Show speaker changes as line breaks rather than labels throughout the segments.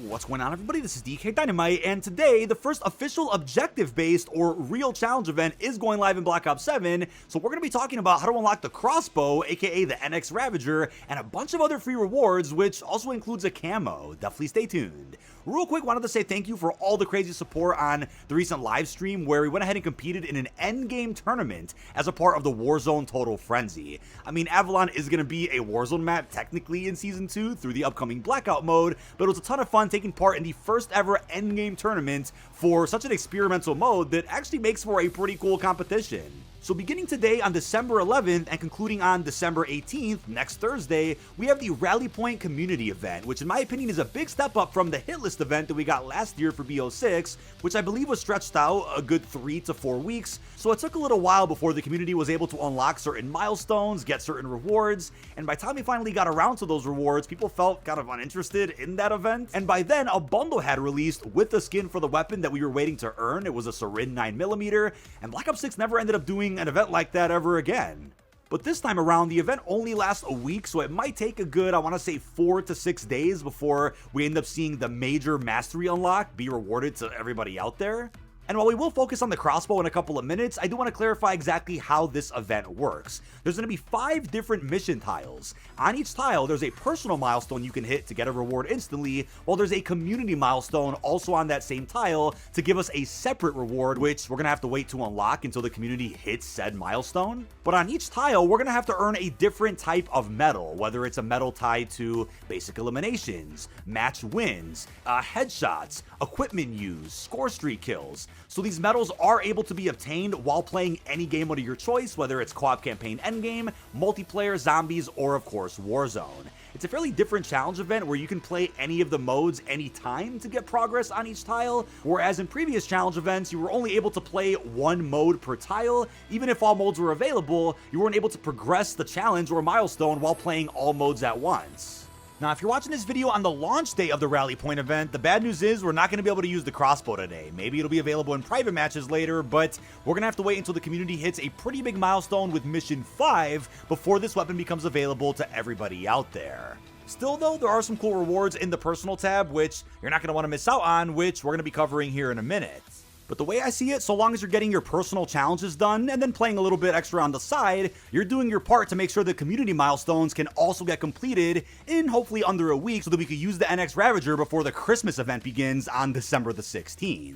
What's going on, everybody? This is dkdynamite, and today the first official objective-based or real challenge event is going live in Black Ops 7, so we're going to be talking about how to unlock the Crossbow, aka the NX Ravager, and a bunch of other free rewards, which also includes a camo. Definitely stay tuned. Real quick, wanted to say thank you for all the crazy support on the recent live stream where we went ahead and competed in an endgame tournament as a part of the Warzone Total Frenzy. I mean, Avalon is going to be a Warzone map technically in Season 2 through the upcoming Blackout mode, but it was a ton of fun taking part in the first ever endgame tournament for such an experimental mode that actually makes for a pretty cool competition. So beginning today on December 11th and concluding on December 18th, next Thursday, we have the Rally Point Community Event, which in my opinion is a big step up from the Hit List event that we got last year for BO6, which I believe was stretched out a good 3 to 4 weeks, so it took a little while before the community was able to unlock certain milestones, get certain rewards, and by the time we finally got around to those rewards, people felt kind of uninterested in that event, and by then a bundle had released with the skin for the weapon that we were waiting to earn. It was a Sarin 9mm, and Black Ops 6 never ended up doing an event like that ever again. But this time around, the event only lasts a week, so it might take a good, I want to say 4 to 6 days before we end up seeing the major mastery unlock be rewarded to everybody out there. And while we will focus on the Crossbow in a couple of minutes, I do want to clarify exactly how this event works. There's going to be 5 different mission tiles. On each tile, there's a personal milestone you can hit to get a reward instantly, while there's a community milestone also on that same tile to give us a separate reward, which we're going to have to wait to unlock until the community hits said milestone. But on each tile, we're going to have to earn a different type of medal, whether it's a medal tied to basic eliminations, match wins, headshots, equipment use, score streak kills. So these medals are able to be obtained while playing any game mode of your choice, whether it's co-op campaign endgame, multiplayer, zombies, or of course Warzone. It's a fairly different challenge event where you can play any of the modes anytime to get progress on each tile, whereas in previous challenge events you were only able to play one mode per tile. Even if all modes were available, you weren't able to progress the challenge or milestone while playing all modes at once. Now, if you're watching this video on the launch day of the Rally Point event, the bad news is we're not going to be able to use the Crossbow today. Maybe it'll be available in private matches later, but we're going to have to wait until the community hits a pretty big milestone with Mission 5 before this weapon becomes available to everybody out there. Still though, there are some cool rewards in the personal tab, which you're not going to want to miss out on, which we're going to be covering here in a minute. But the way I see it, so long as you're getting your personal challenges done and then playing a little bit extra on the side, you're doing your part to make sure the community milestones can also get completed in hopefully under a week so that we could use the NX Ravager before the Christmas event begins on December the 16th.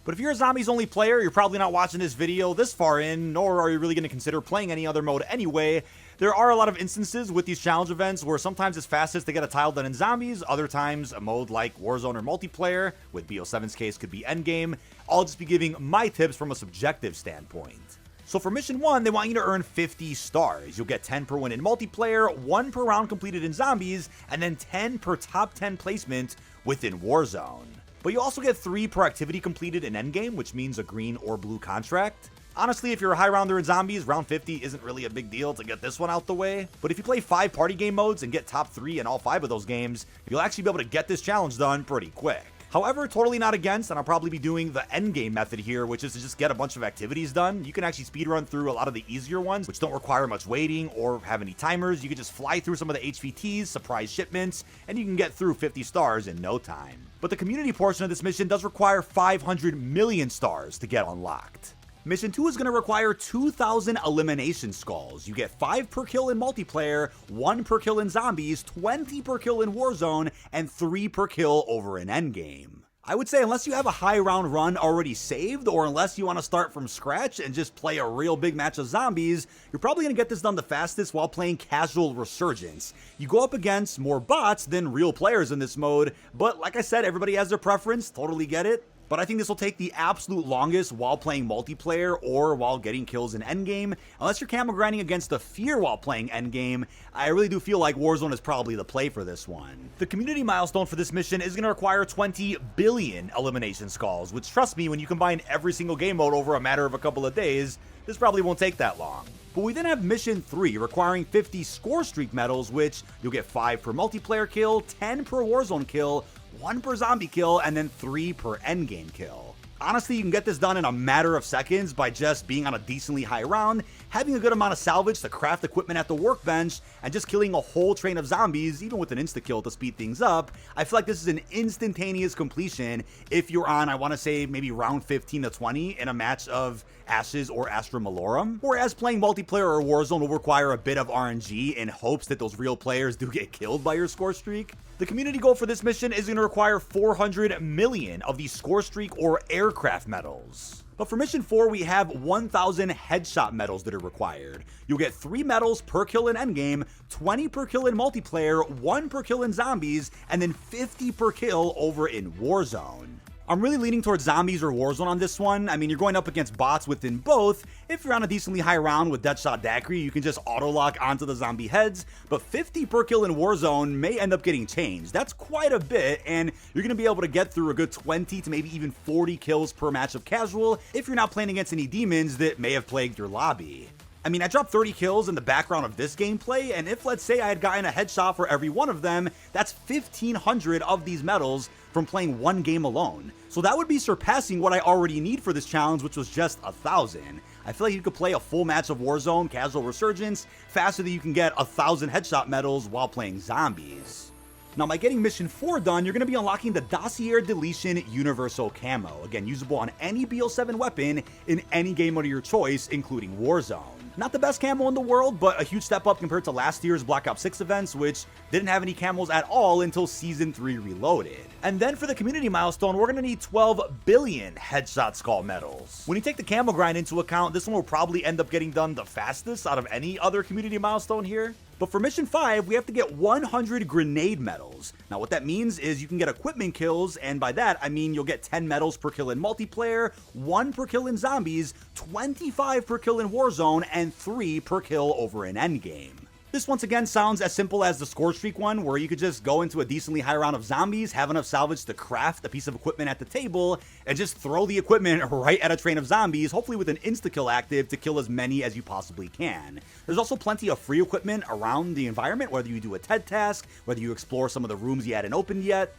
But if you're a zombies only player, you're probably not watching this video this far in, nor are you really going to consider playing any other mode anyway. There are a lot of instances with these challenge events where sometimes it's fastest to get a tile done in zombies, other times a mode like Warzone or multiplayer, with BO7's case could be endgame. I'll just be giving my tips from a subjective standpoint. So for Mission 1, they want you to earn 50 stars. You'll get 10 per win in multiplayer, 1 per round completed in zombies, and then 10 per top 10 placement within Warzone. But you also get 3 per activity completed in endgame, which means a green or blue contract. Honestly, if you're a high rounder in zombies, round 50 isn't really a big deal to get this one out the way. But if you play 5 party game modes and get top 3 in all 5 of those games, you'll actually be able to get this challenge done pretty quick. However, totally not against, and I'll probably be doing the endgame method here, which is to just get a bunch of activities done. You can actually speedrun through a lot of the easier ones, which don't require much waiting or have any timers. You can just fly through some of the HVTs, surprise shipments, and you can get through 50 stars in no time. But the community portion of this mission does require 500 million stars to get unlocked. Mission 2 is going to require 2,000 elimination skulls. You get 5 per kill in multiplayer, 1 per kill in zombies, 20 per kill in Warzone, and 3 per kill over in endgame. I would say unless you have a high round run already saved, or unless you want to start from scratch and just play a real big match of zombies, you're probably going to get this done the fastest while playing casual Resurgence. You go up against more bots than real players in this mode, but like I said, everybody has their preference, totally get it. But I think this will take the absolute longest while playing multiplayer or while getting kills in endgame. Unless you're camo grinding against the fear while playing endgame, I really do feel like Warzone is probably the play for this one. The community milestone for this mission is going to require 20 billion elimination skulls, which trust me, when you combine every single game mode over a matter of a couple of days, this probably won't take that long. But we then have Mission 3, requiring 50 score streak medals, which you'll get 5 per multiplayer kill, 10 per Warzone kill, 1 per zombie kill, and then 3 per endgame kill. Honestly, you can get this done in a matter of seconds by just being on a decently high round, having a good amount of salvage to craft equipment at the workbench, and just killing a whole train of zombies, even with an insta-kill to speed things up. I feel like this is an instantaneous completion if you're on, I want to say, maybe round 15 to 20 in a match of Ashes or Astra Malorum. Whereas playing multiplayer or Warzone will require a bit of RNG in hopes that those real players do get killed by your score streak. The community goal for this mission is going to require 400 million of these score streak or aircraft medals. But for mission 4, we have 1,000 headshot medals that are required. You'll get 3 medals per kill in endgame, 20 per kill in multiplayer, 1 per kill in zombies, and then 50 per kill over in Warzone. I'm really leaning towards zombies or Warzone on this one. I mean, you're going up against bots within both. If you're on a decently high round with Deadshot Daiquiri, you can just auto-lock onto the zombie heads, but 50 per kill in Warzone may end up getting changed. That's quite a bit, and you're going to be able to get through a good 20 to maybe even 40 kills per match of casual if you're not playing against any demons that may have plagued your lobby. I mean, I dropped 30 kills in the background of this gameplay, and if, let's say, I had gotten a headshot for every one of them, that's 1,500 of these medals from playing one game alone. So that would be surpassing what I already need for this challenge, which was just 1,000. I feel like you could play a full match of Warzone Casual Resurgence faster than you can get 1,000 headshot medals while playing zombies. Now, by getting mission 4 done, you're going to be unlocking the Dossier Deletion Universal Camo. Again, usable on any BO7 weapon in any game mode of your choice, including Warzone. Not the best camo in the world, but a huge step up compared to last year's Black Ops 6 events, which didn't have any camos at all until Season 3 Reloaded. And then for the community milestone, we're going to need 12 billion headshot skull medals. When you take the camo grind into account, this one will probably end up getting done the fastest out of any other community milestone here. But for mission 5, we have to get 100 grenade medals. Now what that means is you can get equipment kills, and by that I mean you'll get 10 medals per kill in multiplayer, 1 per kill in zombies, 25 per kill in Warzone, and 3 per kill over in endgame. This once again sounds as simple as the score streak one, where you could just go into a decently high round of zombies, have enough salvage to craft a piece of equipment at the table, and just throw the equipment right at a train of zombies, hopefully with an insta-kill active to kill as many as you possibly can. There's also plenty of free equipment around the environment, whether you do a TED task, whether you explore some of the rooms you hadn't opened yet.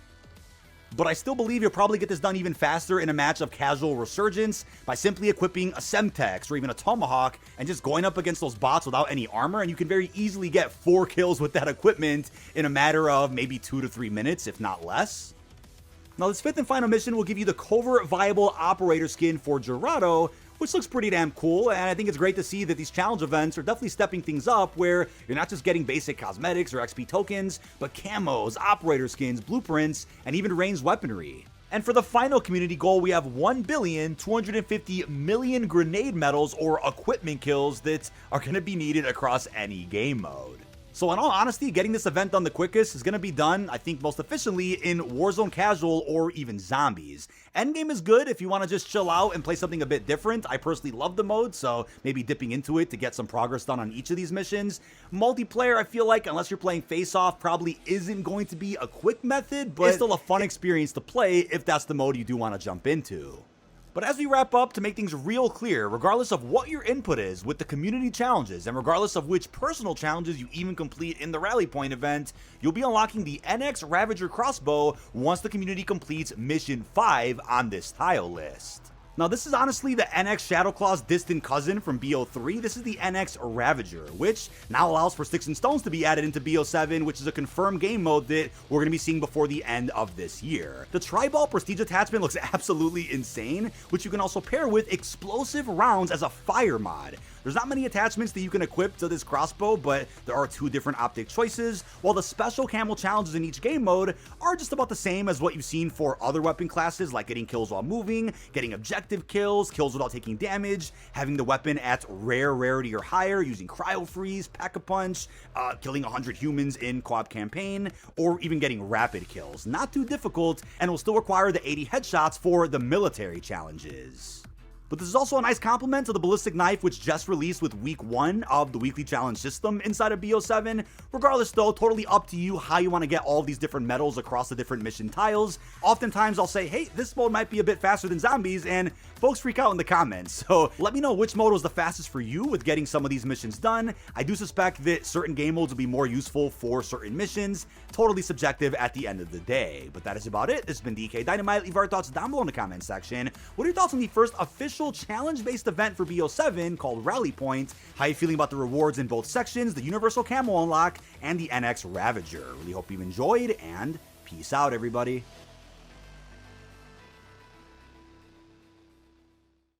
But I still believe you'll probably get this done even faster in a match of Casual Resurgence by simply equipping a Semtex or even a Tomahawk and just going up against those bots without any armor, and you can very easily get 4 kills with that equipment in a matter of maybe 2 to 3 minutes, if not less. Now this 5th and final mission will give you the Covert Viable Operator skin for Gerardo, which looks pretty damn cool, and I think it's great to see that these challenge events are definitely stepping things up where you're not just getting basic cosmetics or XP tokens, but camos, operator skins, blueprints, and even ranged weaponry. And for the final community goal, we have 1,250,000,000 grenade medals or equipment kills that are going to be needed across any game mode. So in all honesty, getting this event done the quickest is going to be done, I think, most efficiently in Warzone Casual or even Zombies. Endgame is good if you want to just chill out and play something a bit different. I personally love the mode, so maybe dipping into it to get some progress done on each of these missions. Multiplayer, I feel like, unless you're playing face-off, probably isn't going to be a quick method, but it's still a fun experience to play if that's the mode you do want to jump into. But as we wrap up, to make things real clear, regardless of what your input is with the community challenges, and regardless of which personal challenges you even complete in the Rally Point event, you'll be unlocking the NX Ravager Crossbow once the community completes Mission 5 on this tile list. Now this is honestly the NX Shadowclaw's distant cousin from BO3. This is the NX Ravager, which now allows for Sticks and Stones to be added into BO7, which is a confirmed game mode that we're going to be seeing before the end of this year. The Tribal Prestige attachment looks absolutely insane, which you can also pair with explosive rounds as a fire mod. There's not many attachments that you can equip to this crossbow, but there are 2 different optic choices, while the special camo challenges in each game mode are just about the same as what you've seen for other weapon classes, like getting kills while moving, getting objective kills, kills without taking damage, having the weapon at rare rarity or higher, using cryo freeze, pack-a-punch, killing 100 humans in co-op campaign, or even getting rapid kills. Not too difficult, and will still require the 80 headshots for the military challenges. But this is also a nice compliment to the ballistic knife, which just released with week 1 of the weekly challenge system inside of BO7. Regardless though, totally up to you how you want to get all these different medals across the different mission tiles. Oftentimes I'll say, hey, this mode might be a bit faster than zombies, and folks freak out in the comments. So let me know which mode was the fastest for you with getting some of these missions done. I do suspect that certain game modes will be more useful for certain missions. Totally subjective at the end of the day. But that is about it. This has been dkdynamite. Leave our thoughts down below in the comments section. What are your thoughts on the first official challenge-based event for BO7 called Rally Point? How are you feeling about the rewards in both sections, the Universal Camo Unlock, and the NX Ravager? Really hope you enjoyed, and peace out, everybody.